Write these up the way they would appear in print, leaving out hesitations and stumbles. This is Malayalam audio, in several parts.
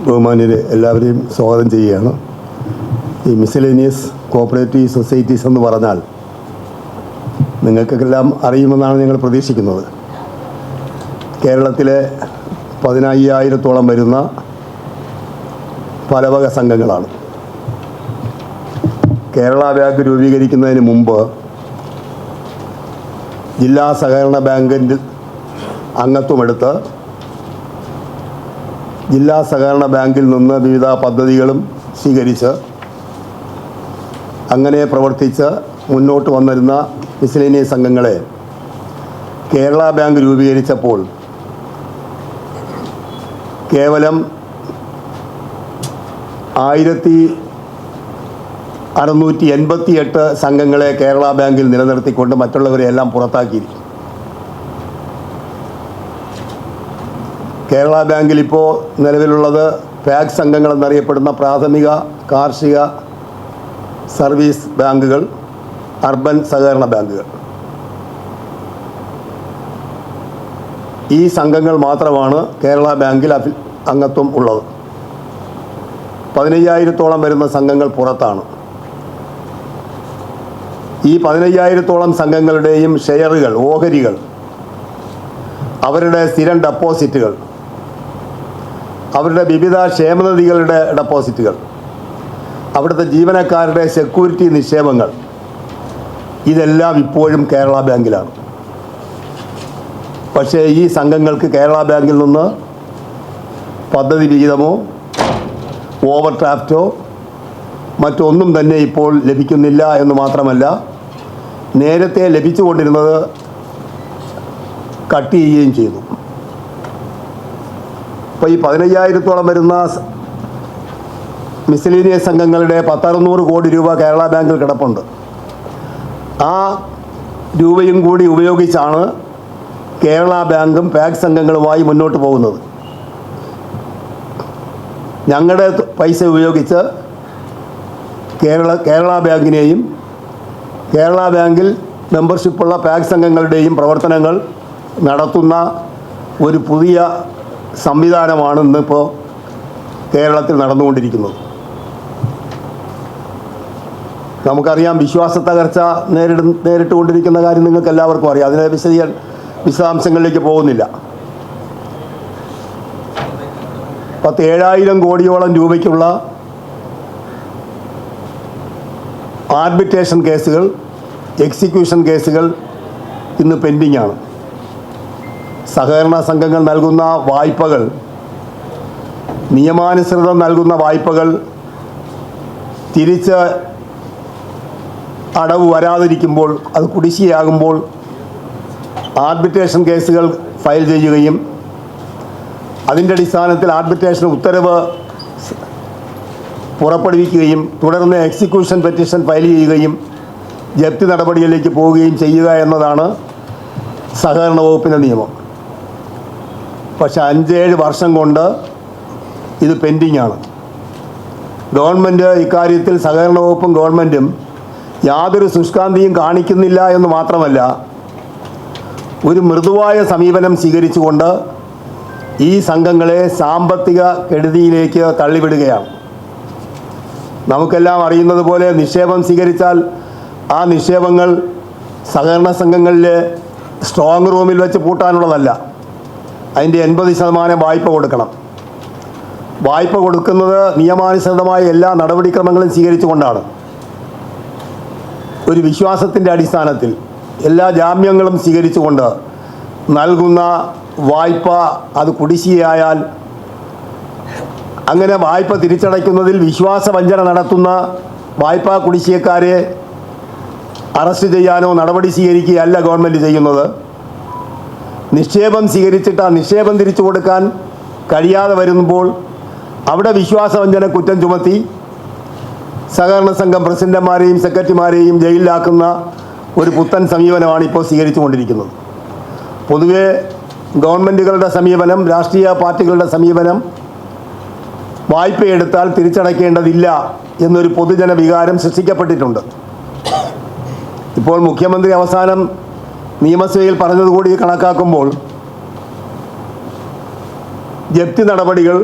ബഹുമാന്യരെ എല്ലാവരെയും സ്വാഗതം ചെയ്യുകയാണ്. ഈ മിസലേനിയസ് കോഓപ്പറേറ്റീവ് സൊസൈറ്റീസ് എന്ന് പറഞ്ഞാൽ നിങ്ങൾക്കെല്ലാം അറിയുമെന്നാണ് ഞങ്ങൾ പ്രതീക്ഷിക്കുന്നത്. കേരളത്തിലെ 15,000-ഓളം വരുന്ന പലവക സംഘങ്ങളാണ്. കേരള ബാങ്ക് രൂപീകരിക്കുന്നതിന് മുമ്പ് ജില്ലാ സഹകരണ ബാങ്കിൻ്റെ അംഗത്വമെടുത്ത് ജില്ലാ സഹകരണ ബാങ്കിൽ നിന്ന് വിവിധ പദ്ധതികളും സ്വീകരിച്ച് അങ്ങനെ പ്രവർത്തിച്ച് മുന്നോട്ട് വന്നിരുന്ന മിസലേനിയസ് സംഘങ്ങളെ കേരള ബാങ്ക് രൂപീകരിച്ചപ്പോൾ കേവലം 1688 സംഘങ്ങളെ കേരള ബാങ്കിൽ നിലനിർത്തിക്കൊണ്ട് മറ്റുള്ളവരെയെല്ലാം പുറത്താക്കിയിരിക്കും. കേരള ബാങ്കിൽ ഇപ്പോൾ നിലവിലുള്ളത് പാക് സംഘങ്ങൾ എന്നറിയപ്പെടുന്ന പ്രാഥമിക കാർഷിക സർവീസ് ബാങ്കുകൾ, അർബൻ സഹകരണ ബാങ്കുകൾ. ഈ സംഘങ്ങൾ മാത്രമാണ് കേരള ബാങ്കിൽ അംഗത്വം ഉള്ളത്. 15,000-ഓളം വരുന്ന സംഘങ്ങൾ പുറത്താണ്. ഈ 15,000-ഓളം സംഘങ്ങളുടെയും ഷെയറുകൾ, ഓഹരികൾ, അവരുടെ സ്ഥിരം ഡെപ്പോസിറ്റുകൾ, അവരുടെ വിവിധ ക്ഷേമനിധികളുടെ ഡെപ്പോസിറ്റുകൾ, അവിടുത്തെ ജീവനക്കാരുടെ സെക്യൂരിറ്റി നിക്ഷേപങ്ങൾ, ഇതെല്ലാം ഇപ്പോഴും കേരള ബാങ്കിലാണ്. പക്ഷേ ഈ സംഘങ്ങൾക്ക് കേരള ബാങ്കിൽ നിന്ന് പദ്ധതി വിഹിതമോ ഓവർ ഡ്രാഫ്റ്റോ മറ്റൊന്നും തന്നെ ഇപ്പോൾ ലഭിക്കുന്നില്ല എന്ന് മാത്രമല്ല, നേരത്തെ ലഭിച്ചുകൊണ്ടിരുന്നത് കട്ട് ചെയ്യുകയും ചെയ്തു. അപ്പോൾ ഈ 15,000-ഓളം വരുന്ന മിസലേനിയസ് സംഘങ്ങളുടെ 1,600 കോടി രൂപ കേരള ബാങ്കിൽ കിടപ്പുണ്ട്. ആ രൂപയും കൂടി ഉപയോഗിച്ചാണ് കേരള ബാങ്കും പാക് സംഘങ്ങളുമായി മുന്നോട്ട് പോകുന്നത്. ഞങ്ങളുടെ പൈസ ഉപയോഗിച്ച് കേരള ബാങ്കിനെയും കേരള ബാങ്കിൽ മെമ്പർഷിപ്പുള്ള പാക് സംഘങ്ങളുടെയും പ്രവർത്തനങ്ങൾ നടത്തുന്ന ഒരു പുതിയ സംവിധാനമാണ് ഇന്നിപ്പോൾ കേരളത്തിൽ നടന്നുകൊണ്ടിരിക്കുന്നത്. നമുക്കറിയാം, വിശ്വാസ തകർച്ച നേരിട്ടുകൊണ്ടിരിക്കുന്ന കാര്യം നിങ്ങൾക്ക് എല്ലാവർക്കും അറിയാം. അതിനെ വിശദാംശങ്ങളിലേക്ക് പോകുന്നില്ല. 7,000 കോടിയോളം രൂപയ്ക്കുള്ള ആർബിട്രേഷൻ കേസുകൾ, എക്സിക്യൂഷൻ കേസുകൾ ഇന്ന് പെൻഡിംഗ് ആണ്. സഹകരണ സംഘങ്ങൾ നൽകുന്ന വായ്പകൾ, നിയമാനുസൃതം നൽകുന്ന വായ്പകൾ തിരിച്ച് അടവ് വരാതിരിക്കുമ്പോൾ, അത് കുടിശ്ശികയാകുമ്പോൾ ആർബിട്രേഷൻ കേസുകൾ ഫയൽ ചെയ്യുകയും അതിൻ്റെ അടിസ്ഥാനത്തിൽ ആർബിട്രേഷൻ ഉത്തരവ് പുറപ്പെടുവിക്കുകയും തുടർന്ന് എക്സിക്യൂഷൻ പെറ്റീഷൻ ഫയൽ ചെയ്യുകയും ജപ്തി നടപടിയിലേക്ക് പോവുകയും ചെയ്യുക എന്നതാണ് സഹകരണ വകുപ്പിൻ്റെ നിയമം. പക്ഷേ 5-7 വർഷം കൊണ്ട് ഇത് പെൻഡിംഗ് ആണ്. ഗവൺമെൻറ് ഇക്കാര്യത്തിൽ, സഹകരണ വകുപ്പും ഗവൺമെൻറ്റും യാതൊരു ശുഷ്കാന്തിയും കാണിക്കുന്നില്ല എന്ന് മാത്രമല്ല, ഒരു മൃദുവായ സമീപനം സ്വീകരിച്ചുകൊണ്ട് ഈ സംഘങ്ങളെ സാമ്പത്തിക കെടുതിയിലേക്ക് തള്ളിവിടുകയാണ്. നമുക്കെല്ലാം അറിയുന്നത് പോലെ നിക്ഷേപം സ്വീകരിച്ചാൽ ആ നിക്ഷേപങ്ങൾ സഹകരണ സംഘങ്ങളിലെ സ്ട്രോങ് റൂമിൽ വെച്ച് പൂട്ടാനുള്ളതല്ല. അതിൻ്റെ 80% വായ്പ കൊടുക്കണം. വായ്പ കൊടുക്കുന്നത് നിയമാനുസൃതമായ എല്ലാ നടപടിക്രമങ്ങളും സ്വീകരിച്ചുകൊണ്ടാണ്. ഒരു വിശ്വാസത്തിൻ്റെ അടിസ്ഥാനത്തിൽ എല്ലാ ജാമ്യങ്ങളും സ്വീകരിച്ചുകൊണ്ട് നൽകുന്ന വായ്പ അത് കുടിശ്ശികയായാൽ, അങ്ങനെ വായ്പ തിരിച്ചടയ്ക്കുന്നതിൽ വിശ്വാസവഞ്ചന നടത്തുന്ന വായ്പാ കുടിശ്ശികക്കാരെ അറസ്റ്റ് ചെയ്യാനോ നടപടി സ്വീകരിക്കുകയല്ല ഗവൺമെൻറ് ചെയ്യുന്നത്. നിക്ഷേപം സ്വീകരിച്ചിട്ട് ആ നിക്ഷേപം തിരിച്ചു കൊടുക്കാൻ കഴിയാതെ വരുമ്പോൾ അവിടെ വിശ്വാസവഞ്ചന കുറ്റം ചുമത്തി സഹകരണ സംഘം പ്രസിഡന്റുമാരെയും സെക്രട്ടറിമാരെയും ജയിലിലാക്കുന്ന ഒരു പുത്തൻ സമീപനമാണ് ഇപ്പോൾ സ്വീകരിച്ചു കൊണ്ടിരിക്കുന്നത്. പൊതുവെ ഗവൺമെൻറ്റുകളുടെ സമീപനം, രാഷ്ട്രീയ പാർട്ടികളുടെ സമീപനം, വായ്പയെടുത്താൽ തിരിച്ചടയ്ക്കേണ്ടതില്ല എന്നൊരു പൊതുജന വികാരം സൃഷ്ടിക്കപ്പെട്ടിട്ടുണ്ട്. ഇപ്പോൾ മുഖ്യമന്ത്രി അവസാനം നിയമസഭയിൽ പറഞ്ഞതുകൂടി കണക്കാക്കുമ്പോൾ ജപ്തി നടപടികൾ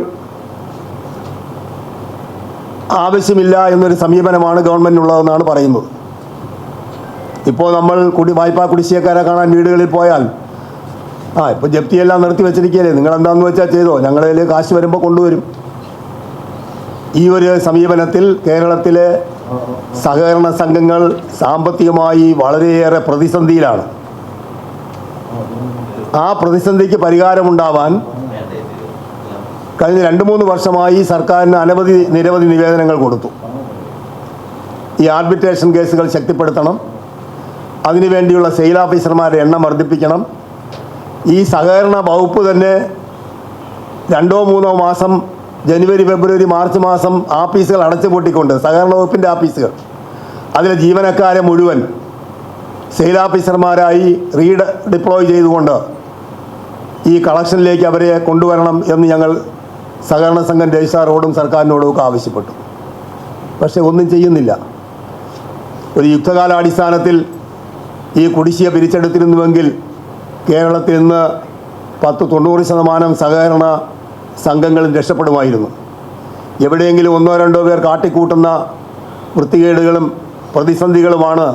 ആവശ്യമില്ല എന്നൊരു സമീപനമാണ് ഗവൺമെൻറ്റിനുള്ളതെന്നാണ് പറയുന്നത്. ഇപ്പോൾ നമ്മൾ വായ്പാ കുടിശ്ശികക്കാരെ കാണാൻ വീടുകളിൽ പോയാൽ ഇപ്പോൾ ജപ്തിയെല്ലാം നിർത്തി വെച്ചിരിക്കുകയല്ലേ, നിങ്ങളെന്താണെന്ന് വെച്ചാൽ ചെയ്തോ, ഞങ്ങളുടെ കയ്യിൽ കാശ് വരുമ്പോൾ കൊണ്ടുവരും. ഈ ഒരു സമീപനത്തിൽ കേരളത്തിലെ സഹകരണ സംഘങ്ങൾ സാമ്പത്തികമായി വളരെയേറെ പ്രതിസന്ധിയിലാണ്. ആ പ്രതിസന്ധിക്ക് പരിഹാരമുണ്ടാവാൻ കഴിഞ്ഞ 2-3 വർഷമായി സർക്കാരിന് നിരവധി നിവേദനങ്ങൾ കൊടുത്തു. ഈ ആർബിട്രേഷൻ കേസുകൾ ശക്തിപ്പെടുത്തണം, അതിനുവേണ്ടിയുള്ള സെയിൽ ഓഫീസർമാരുടെ എണ്ണം വർദ്ധിപ്പിക്കണം. ഈ സഹകരണ വകുപ്പ് തന്നെ 2-3 മാസം ജനുവരി, ഫെബ്രുവരി, മാർച്ച് മാസം ആഫീസുകൾ അടച്ചുപൂട്ടിക്കൊണ്ട് സഹകരണ വകുപ്പിൻ്റെ ആഫീസുകൾ അതിലെ ജീവനക്കാരെ മുഴുവൻ സെയിൽ ഓഫീസർമാരായി ഡിപ്ലോയ് ചെയ്തുകൊണ്ട് ഈ കളക്ഷനിലേക്ക് അവരെ കൊണ്ടുവരണം എന്ന് ഞങ്ങൾ സഹകരണ സംഘം രജിസ്ട്രാറോടും സർക്കാരിനോടും ഒക്കെ ആവശ്യപ്പെട്ടു. പക്ഷേ ഒന്നും ചെയ്യുന്നില്ല. ഒരു യുദ്ധകാലാടിസ്ഥാനത്തിൽ ഈ കുടിശ്ശിക പിരിച്ചെടുത്തിരുന്നുവെങ്കിൽ കേരളത്തിൽ നിന്ന് 10-90% സഹകരണ സംഘങ്ങളും രക്ഷപ്പെടുമായിരുന്നു. എവിടെയെങ്കിലും 1-2 പേർ കാട്ടിക്കൂട്ടുന്ന വൃത്തികേടുകളും പ്രതിസന്ധികളുമാണ്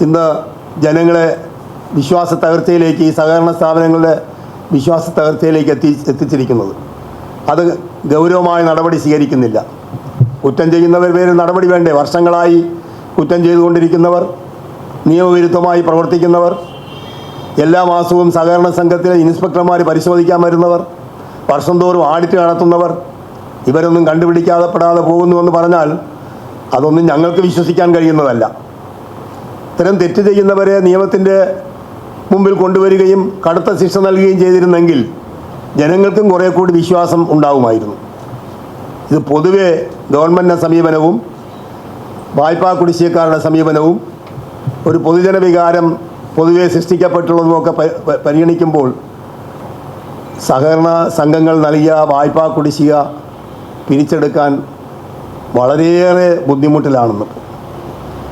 ഇന്ന് ജനങ്ങളെ വിശ്വാസ തകർച്ചയിലേക്ക്, ഈ സഹകരണ സ്ഥാപനങ്ങളുടെ വിശ്വാസ തകർച്ചയിലേക്ക് എത്തിച്ചിരിക്കുന്നത്. അത് ഗൗരവമായ നടപടി സ്വീകരിക്കുന്നില്ല. കുറ്റം ചെയ്യുന്നവർ പേരിൽ നടപടി വേണ്ടേ? വർഷങ്ങളായി കുറ്റം ചെയ്തുകൊണ്ടിരിക്കുന്നവർ, നിയമവിരുദ്ധമായി പ്രവർത്തിക്കുന്നവർ, എല്ലാ മാസവും സഹകരണ സംഘത്തിലെ ഇൻസ്പെക്ടർമാർ പരിശോധിക്കാൻ വരുന്നവർ, വർഷം തോറും ആഡിറ്റ് നടത്തുന്നവർ, ഇവരൊന്നും കണ്ടുപിടിക്കാതെപ്പെടാതെ പോകുന്നുവെന്ന് പറഞ്ഞാൽ അതൊന്നും ഞങ്ങൾക്ക് വിശ്വസിക്കാൻ കഴിയുന്നതല്ല. ഇത്തരം തെറ്റ് ചെയ്യുന്നവരെ നിയമത്തിൻ്റെ മുമ്പിൽ കൊണ്ടുവരികയും കടുത്ത ശിക്ഷ നൽകുകയും ചെയ്തിരുന്നെങ്കിൽ ജനങ്ങൾക്കും കുറേ കൂടി വിശ്വാസം ഉണ്ടാകുമായിരുന്നു. ഇത് പൊതുവെ ഗവൺമെൻറ്റിൻ്റെ സമീപനവും വായ്പാ കുടിശ്ശികക്കാരുടെ സമീപനവും ഒരു പൊതുജന വികാരം പൊതുവെ സൃഷ്ടിക്കപ്പെട്ടുള്ളതുമൊക്കെ പരിഗണിക്കുമ്പോൾ സഹകരണ സംഘങ്ങൾ നൽകിയ വായ്പാ കുടിശ്ശിക പിരിച്ചെടുക്കാൻ വളരെയേറെ ബുദ്ധിമുട്ടിലാണെന്ന്.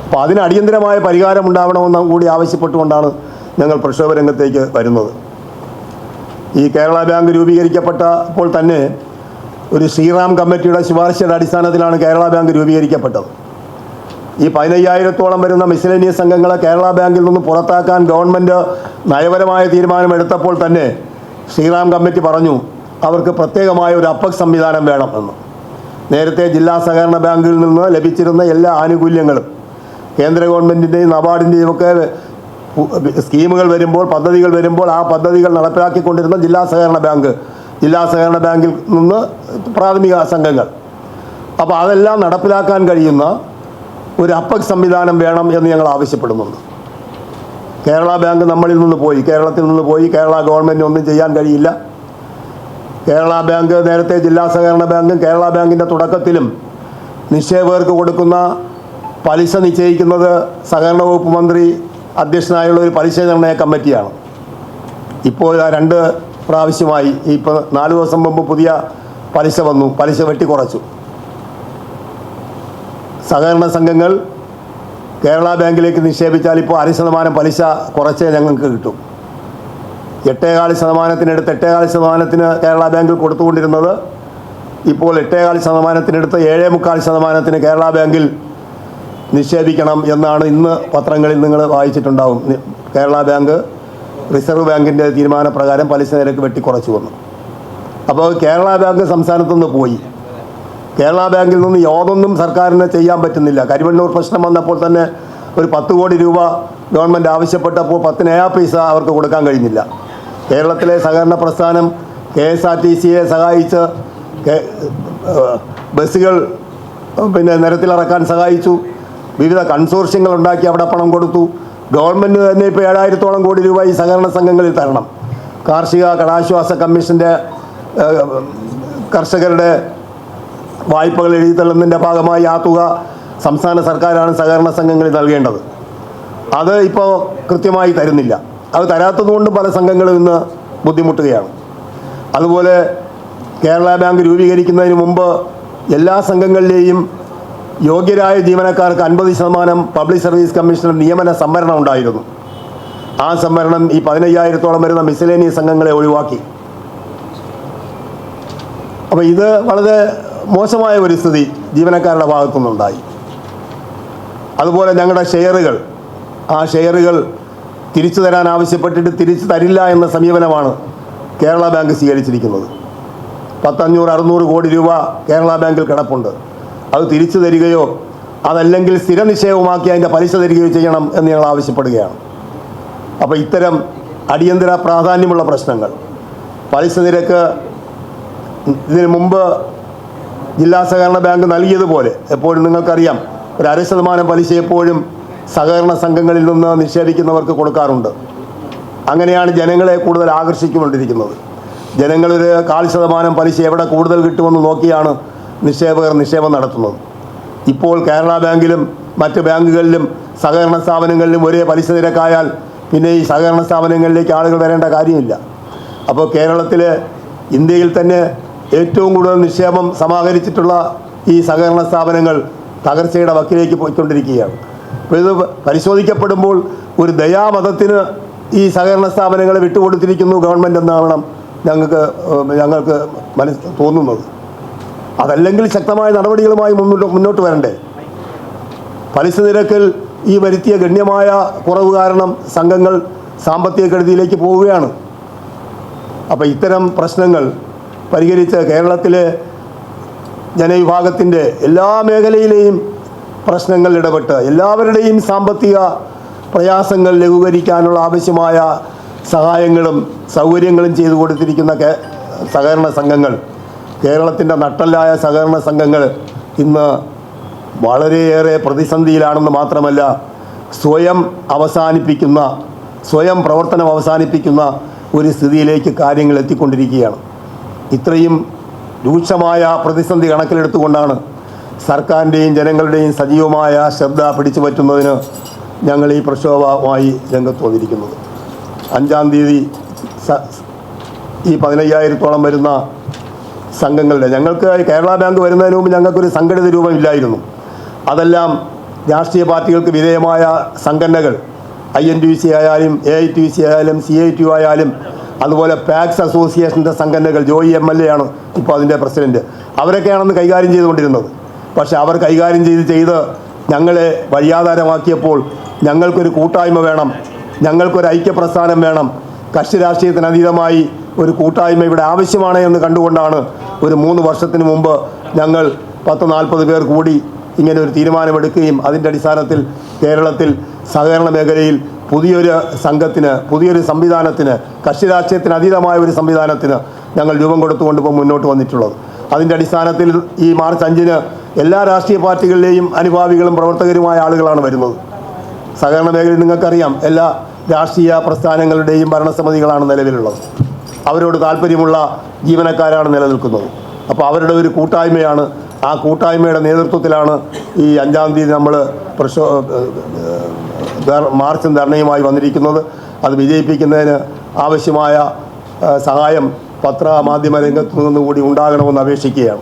അപ്പോൾ അതിന് അടിയന്തരമായ പരിഹാരം ഉണ്ടാവണമെന്ന് കൂടി ആവശ്യപ്പെട്ടുകൊണ്ടാണ് ഞങ്ങൾ പ്രക്ഷോഭ രംഗത്തേക്ക് വരുന്നത്. ഈ കേരള ബാങ്ക് രൂപീകരിക്കപ്പെട്ടപ്പോൾ തന്നെ ഒരു ശ്രീറാം കമ്മിറ്റിയുടെ ശുപാർശയുടെ അടിസ്ഥാനത്തിലാണ് കേരള ബാങ്ക് രൂപീകരിക്കപ്പെട്ടത്. ഈ 15,000-ഓളം വരുന്ന മിസ്ലേനിയസ് സംഘങ്ങളെ കേരള ബാങ്കിൽ നിന്ന് പുറത്താക്കാൻ ഗവൺമെൻറ് നയപരമായ തീരുമാനമെടുത്തപ്പോൾ തന്നെ ശ്രീറാം കമ്മിറ്റി പറഞ്ഞു അവർക്ക് പ്രത്യേകമായ ഒരു അപ്പക് സംവിധാനം വേണം എന്ന്. നേരത്തെ ജില്ലാ സഹകരണ ബാങ്കിൽ നിന്ന് ലഭിച്ചിരുന്ന എല്ലാ ആനുകൂല്യങ്ങളും കേന്ദ്ര ഗവൺമെൻറ്റിൻ്റെയും നബാർഡിൻ്റെയും ഒക്കെ സ്കീമുകൾ വരുമ്പോൾ, പദ്ധതികൾ വരുമ്പോൾ ആ പദ്ധതികൾ നടപ്പിലാക്കിക്കൊണ്ടിരുന്ന ജില്ലാ സഹകരണ ബാങ്കിൽ നിന്ന് പ്രാഥമിക സംഘങ്ങൾ, അപ്പോൾ അതെല്ലാം നടപ്പിലാക്കാൻ കഴിയുന്ന ഒരു അപ്പക് സംവിധാനം വേണം എന്ന് ഞങ്ങൾ ആവശ്യപ്പെടുന്നുണ്ട്. കേരള ബാങ്ക് കേരളത്തിൽ നിന്ന് പോയി കേരള ഗവൺമെൻറ് ഒന്നും ചെയ്യാൻ കഴിയില്ല. കേരള ബാങ്ക് നേരത്തെ ജില്ലാ സഹകരണ ബാങ്കും കേരള ബാങ്കിൻ്റെ തുടക്കത്തിലും നിക്ഷേപകർക്ക് കൊടുക്കുന്ന പലിശ നിശ്ചയിക്കുന്നത് സഹകരണ വകുപ്പ് മന്ത്രി അധ്യക്ഷനായുള്ള ഒരു പലിശ നിർണ്ണയ കമ്മിറ്റിയാണ്. ഇപ്പോൾ 2 പ്രാവശ്യമായി, ഇപ്പോൾ 4 ദിവസം മുമ്പ് പുതിയ പലിശ വന്നു, പലിശ വെട്ടിക്കുറച്ചു. സഹകരണ സംഘങ്ങൾ കേരള ബാങ്കിലേക്ക് നിക്ഷേപിച്ചാൽ ഇപ്പോൾ 0.5% പലിശ കുറച്ചേ ഞങ്ങൾക്ക് കിട്ടും. 8.25%-അടുത്ത് 8.25% കേരള ബാങ്കിൽ കൊടുത്തുകൊണ്ടിരുന്നത് ഇപ്പോൾ 8.25%-അടുത്ത് 7.25% കേരള ബാങ്കിൽ നിക്ഷേപിക്കണം എന്നാണ് ഇന്ന് പത്രങ്ങളിൽ നിങ്ങൾ വായിച്ചിട്ടുണ്ടാവും. കേരള ബാങ്ക് റിസർവ് ബാങ്കിൻ്റെ തീരുമാനപ്രകാരം പലിശ നിരക്ക് വെട്ടിക്കുറച്ചു വന്നു. അപ്പോൾ കേരള ബാങ്ക് സംസ്ഥാനത്തുനിന്ന് പോയി. കേരള ബാങ്കിൽ നിന്ന് യാതൊന്നും സർക്കാരിന് ചെയ്യാൻ പറ്റുന്നില്ല. കരിവണ്ണൂർ പ്രശ്നം വന്നപ്പോൾ തന്നെ ഒരു 10 കോടി രൂപ ഗവൺമെൻറ് ആവശ്യപ്പെട്ടപ്പോൾ 10 നയാ പൈസ അവർക്ക് കൊടുക്കാൻ കഴിഞ്ഞില്ല. കേരളത്തിലെ സഹകരണ പ്രസ്ഥാനം KSRTCയെ സഹായിച്ച് ബസ്സുകൾ നിരത്തിലിറക്കാൻ സഹായിച്ചു. വിവിധ കൺസോർഷ്യങ്ങൾ ഉണ്ടാക്കി അവിടെ പണം കൊടുത്തു. ഗവൺമെൻറ് തന്നെ ഇപ്പോൾ 7,000-ഓളം കോടി രൂപ ഈ സഹകരണ സംഘങ്ങളിൽ തരണം. കാർഷിക കടാശ്വാസ കമ്മീഷൻ്റെ കർഷകരുടെ വായ്പകൾ എഴുതിത്തള്ളുന്നതിൻ്റെ ഭാഗമായി ആ തുക സംസ്ഥാന സർക്കാരാണ് സഹകരണ സംഘങ്ങളിൽ നൽകേണ്ടത്. അത് ഇപ്പോൾ കൃത്യമായി തരുന്നില്ല. അത് തരാത്തതുകൊണ്ട് പല സംഘങ്ങളും ഇന്ന് ബുദ്ധിമുട്ടുകയാണ്. അതുപോലെ കേരള ബാങ്ക് രൂപീകരിക്കുന്നതിന് മുമ്പ് എല്ലാ സംഘങ്ങളിലെയും യോഗ്യരായ ജീവനക്കാർക്ക് 50% പബ്ലിക് സർവീസ് കമ്മീഷണർ നിയമന സംവരണം ഉണ്ടായിരുന്നു. ആ സംവരണം ഈ 15,000-ഓളം വരുന്ന മിസ്ലേനിയസ് സംഘങ്ങളെ ഒഴിവാക്കി. അപ്പോൾ ഇത് വളരെ മോശമായ ഒരു സ്ഥിതി ജീവനക്കാരുടെ ഭാഗത്തുനിന്നുണ്ടായി. അതുപോലെ ഞങ്ങളുടെ ഷെയറുകൾ, ആ ഷെയറുകൾ തിരിച്ചു തരാൻ ആവശ്യപ്പെട്ടിട്ട് തിരിച്ചു തരില്ല എന്ന സമീപനമാണ് കേരള ബാങ്ക് സ്വീകരിച്ചിരിക്കുന്നത്. 500-600 കോടി രൂപ കേരള ബാങ്കിൽ കിടപ്പുണ്ട്. അത് തിരിച്ചു തരികയോ അതല്ലെങ്കിൽ സ്ഥിര നിക്ഷേപമാക്കി അതിൻ്റെ പലിശ തരികയോ ചെയ്യണം എന്ന് ഞങ്ങൾ ആവശ്യപ്പെടുകയാണ്. അപ്പോൾ ഇത്തരം അടിയന്തര പ്രാധാന്യമുള്ള പ്രശ്നങ്ങൾ, പലിശ നിരക്ക് ഇതിനു മുമ്പ് ജില്ലാ സഹകരണ ബാങ്ക് നൽകിയതുപോലെ എപ്പോഴും നിങ്ങൾക്കറിയാം, ഒരു 0.5% പലിശ എപ്പോഴും സഹകരണ സംഘങ്ങളിൽ നിന്ന് നിക്ഷേപിക്കുന്നവർക്ക് കൊടുക്കാറുണ്ട്. അങ്ങനെയാണ് ജനങ്ങളെ കൂടുതൽ ആകർഷിച്ചുകൊണ്ടിരിക്കുന്നത്. ജനങ്ങളൊരു 0.25% പലിശ എവിടെ കൂടുതൽ കിട്ടുമെന്ന് നോക്കിയാണ് നിക്ഷേപകർ നിക്ഷേപം നടത്തുന്നത്. ഇപ്പോൾ കേരള ബാങ്കിലും മറ്റ് ബാങ്കുകളിലും സഹകരണ സ്ഥാപനങ്ങളിലും ഒരേ പലിശ നിരക്കായാൽ പിന്നെ ഈ സഹകരണ സ്ഥാപനങ്ങളിലേക്ക് ആളുകൾ വരേണ്ട കാര്യമില്ല. അപ്പോൾ കേരളത്തിൽ ഇന്ത്യയിൽ തന്നെ ഏറ്റവും കൂടുതൽ നിക്ഷേപം സമാഹരിച്ചിട്ടുള്ള ഈ സഹകരണ സ്ഥാപനങ്ങൾ തകർച്ചയുടെ വക്കിലേക്ക് പോയിക്കൊണ്ടിരിക്കുകയാണ്. അപ്പോൾ ഇത് പരിശോധിക്കപ്പെടുമ്പോൾ ഒരു ദയാമതത്തിന് ഈ സഹകരണ സ്ഥാപനങ്ങളെ വിട്ടുകൊടുത്തിരിക്കുന്നു ഗവൺമെൻറ് എന്നാവണം ഞങ്ങൾക്ക് തോന്നുന്നത്. അതല്ലെങ്കിൽ ശക്തമായ നടപടികളുമായി മുന്നോട്ട് വരണ്ടേ. പലിശ നിരക്കിൽ ഈ വരുത്തിയ ഗണ്യമായ കുറവ് കാരണം സംഘങ്ങൾ സാമ്പത്തിക കെടുതിയിലേക്ക് പോവുകയാണ്. അപ്പോൾ ഇത്തരം പ്രശ്നങ്ങൾ പരിഹരിച്ച് കേരളത്തിലെ ജനവിഭാഗത്തിൻ്റെ എല്ലാ മേഖലയിലെയും പ്രശ്നങ്ങൾ ഇടപെട്ട് എല്ലാവരുടെയും സാമ്പത്തിക പ്രയാസങ്ങൾ ലഘൂകരിക്കാനുള്ള ആവശ്യമായ സഹായങ്ങളും സൗകര്യങ്ങളും ചെയ്തു കൊടുത്തിരിക്കുന്ന സഹകരണ സംഘങ്ങൾ, കേരളത്തിൻ്റെ നട്ടെല്ലായ സഹകരണ സംഘങ്ങൾ ഇന്ന് വളരെയേറെ പ്രതിസന്ധിയിലാണെന്ന് മാത്രമല്ല സ്വയം പ്രവർത്തനം അവസാനിപ്പിക്കുന്ന ഒരു സ്ഥിതിയിലേക്ക് കാര്യങ്ങൾ എത്തിക്കൊണ്ടിരിക്കുകയാണ്. ഇത്രയും രൂക്ഷമായ പ്രതിസന്ധി കണക്കിലെടുത്തുകൊണ്ടാണ് സർക്കാരിൻ്റെയും ജനങ്ങളുടെയും സജീവമായ ശ്രദ്ധ പിടിച്ചു പറ്റുന്നതിന് ഞങ്ങൾ ഈ പ്രക്ഷോഭവുമായി രംഗത്ത് വന്നിരിക്കുന്നത്. 5-ാം തീയതി ഈ 15,000-ഓളം വരുന്ന സംഘങ്ങളുടെ, ഞങ്ങൾക്ക് കേരള ബാങ്ക് വരുന്നതിന് മുമ്പ് ഞങ്ങൾക്കൊരു സംഘടിത രൂപമില്ലായിരുന്നു. അതെല്ലാം രാഷ്ട്രീയ പാർട്ടികൾക്ക് വിധേയമായ സംഘടനകൾ, INTUC ആയാലും AITUC ആയാലും CITU ആയാലും അതുപോലെ പാക്സ് അസോസിയേഷൻ്റെ സംഘടനകൾ, ജോയി MLA ആണ് ഇപ്പോൾ അതിൻ്റെ പ്രസിഡൻറ്റ്, അവരൊക്കെയാണെന്ന് കൈകാര്യം ചെയ്തുകൊണ്ടിരുന്നത്. പക്ഷേ അവർ കൈകാര്യം ചെയ്ത് ഞങ്ങളെ വഴിയാധാരമാക്കിയപ്പോൾ ഞങ്ങൾക്കൊരു കൂട്ടായ്മ വേണം, ഞങ്ങൾക്കൊരു ഐക്യപ്രസ്ഥാനം വേണം, കക്ഷി രാഷ്ട്രീയത്തിന് അതീതമായി ഒരു കൂട്ടായ്മ ഇവിടെ ആവശ്യമാണ് എന്ന് കണ്ടുകൊണ്ടാണ് ഒരു 3 വർഷത്തിന് മുമ്പ് ഞങ്ങൾ 10-40 പേർ കൂടി ഇങ്ങനെ ഒരു തീരുമാനമെടുക്കുകയും അതിൻ്റെ അടിസ്ഥാനത്തിൽ കേരളത്തിൽ സഹകരണ മേഖലയിൽ പുതിയൊരു സംവിധാനത്തിന്, കക്ഷി രാഷ്ട്രീയത്തിന് അതീതമായ ഒരു സംവിധാനത്തിന് ഞങ്ങൾ രൂപം കൊടുത്തുകൊണ്ട് ഇപ്പോൾ മുന്നോട്ട് വന്നിട്ടുള്ളത്. അതിൻ്റെ അടിസ്ഥാനത്തിൽ ഈ മാർച്ച് 5-ന് എല്ലാ രാഷ്ട്രീയ പാർട്ടികളിലെയും അനുഭാവികളും പ്രവർത്തകരുമായ ആളുകളാണ് വരുന്നത്. സഹകരണ മേഖലയിൽ നിങ്ങൾക്കറിയാം, എല്ലാ രാഷ്ട്രീയ പ്രസ്ഥാനങ്ങളുടെയും ഭരണസമിതികളാണ് നിലവിലുള്ളത്. അവരോട് താല്പര്യമുള്ള ജീവനക്കാരാണ് നിലനിൽക്കുന്നത്. അപ്പോൾ അവരുടെ ഒരു കൂട്ടായ്മയാണ്. ആ കൂട്ടായ്മയുടെ നേതൃത്വത്തിലാണ് ഈ 5-ാം തീയതി നമ്മൾ മാർച്ചും ധർണയുമായി വന്നിരിക്കുന്നത്. അത് വിജയിപ്പിക്കുന്നതിന് ആവശ്യമായ സഹായം പത്രമാധ്യമ രംഗത്തു നിന്നുകൂടി ഉണ്ടാകണമെന്ന് അപേക്ഷിക്കുകയാണ്.